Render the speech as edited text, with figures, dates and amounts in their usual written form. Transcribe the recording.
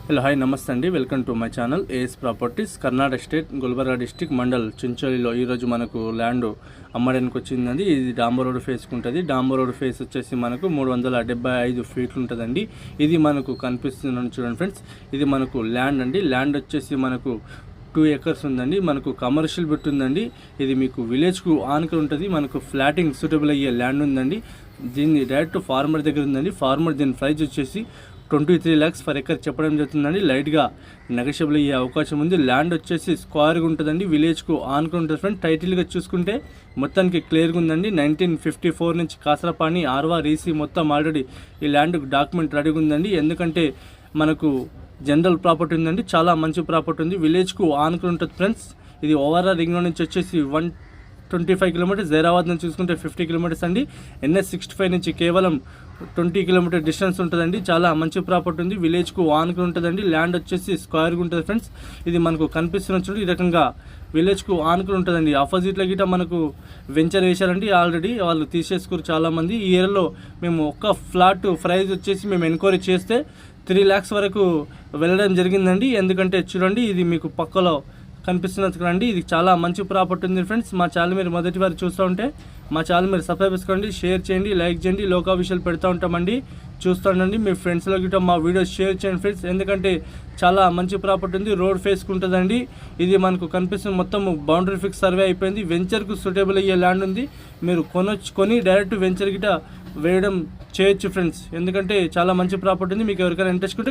Hello hi నమస్తే అండి, welcome to my channel AS Properties. Karnataka state Gulbarga district mandal చించోలిలో ఈరోజు మనకు ల్యాండ్ అమ్మడానికి వచ్చిందండి. ఇది డాంబర్ రోడ్ ఫేస్కి ఉంటుంది. డాంబర్ రోడ్ ఫేస్ వచ్చేసి మనకు 375 ఫీట్లు ఉంటుందండి. ఇది మనకు కనిపిస్తుందని చూడండి ఫ్రెండ్స్. ఇది మనకు ల్యాండ్ అండి. ల్యాండ్ వచ్చేసి మనకు 2 acres ఉందండి. మనకు కమర్షియల్ బిట్ ఉందండి. ఇది మీకు విలేజ్కు ఆనుకొని ఉంటుంది. మనకు ఫ్లాటింగ్ సూటబుల్ అయ్యే ల్యాండ్ ఉందండి. దీన్ని డైరెక్ట్ ఫార్మర్ దగ్గర ఉందండి. ఫార్మర్ దీని ప్రైస్ వచ్చేసి 23 lakhs per acre చెప్పడం జరుగుతుందండి. లైట్గా నెగోషియబుల్ అయ్యే అవకాశం ఉంది. ల్యాండ్ వచ్చేసి స్క్వేర్గా ఉంటుందండి. విలేజ్కు ఆనుకొని ఉంటుంది ఫ్రెండ్. టైటిల్గా చూసుకుంటే మొత్తానికి క్లియర్గా ఉందండి. 1954 నుంచి కాసరపాణి ఆర్వా రీసీ మొత్తం ఆల్రెడీ ఈ ల్యాండ్ డాక్యుమెంట్ రెడీగా ఉందండి. ఎందుకంటే మనకు జనరల్ ప్రాపర్టీ ఉందండి. చాలా మంచి ప్రాపర్టీ ఉంది. విలేజ్కు ఆనుకొని ఉంటుంది ఫ్రెండ్స్. ఇది ఓవరాల్ రింగ్ రోడ్ నుంచి వచ్చేసి 125 కిలోమీటర్స్, జైరాబాద్ నుంచి చూసుకుంటే 50 కిలోమీటర్స్ అండి. NS65 నుంచి కేవలం 20 కిలోమీటర్ డిస్టెన్స్ ఉంటుందండి. చాలా మంచి ప్రాపర్టీ ఉంది. విలేజ్కు ఆనుకుని ఉంటుందండి. ల్యాండ్ వచ్చేసి స్క్వేర్గా ఉంటుంది ఫ్రెండ్స్. ఇది మనకు కనిపిస్తున్న చూడండి, ఈ రకంగా విలేజ్కు ఆనుకుని ఉంటుందండి. ఆపోజిట్లో గిట్ట మనకు వెంచర్ వేశారండి. ఆల్రెడీ వాళ్ళు తీసేసుకున్నారు చాలామంది. ఈ ఇయర్లో మేము ఒక్క ఫ్లాట్ ప్రైస్ వచ్చేసి మేము ఎంక్వైరీ చేస్తే 3 lakhs వరకు వెళ్ళడం జరిగిందండి. ఎందుకంటే చూడండి, ఇది మీకు పక్కలో కనిపిస్తున్నది కదండి. ఇది చాలా మంచి ప్రాపర్టీ ఉంది ఫ్రెండ్స్. మా ఛానల్ మీరు మొదటి వారు చూస్తూ ఉంటే మా ఛానల్ మీరు సబ్స్క్రైబ్ చేసుకోండి, షేర్ చేయండి, లైక్ చేయండి. లోకా విషయాలు పెడతా ఉంటామండి, చూస్తుండండి. మీ ఫ్రెండ్స్లో గిట్ట మా వీడియోస్ షేర్ చేయండి ఫ్రెండ్స్. ఎందుకంటే చాలా మంచి ప్రాపర్టీ ఉంది. రోడ్ ఫేస్కి ఉంటుందండి. ఇది మనకు కనిపిస్తుంది. మొత్తం బౌండరీ ఫిక్స్ సర్వే అయిపోయింది. వెంచర్కు సూటబుల్ అయ్యే ల్యాండ్ ఉంది. మీరు కొని డైరెక్ట్ వెంచర్ గిట్ట వేయడం చేయొచ్చు ఫ్రెండ్స్. ఎందుకంటే చాలా మంచి ప్రాపర్టీ ఉంది. మీకు ఎవరికైనా ఇంట్రెస్ట్ ఉంటే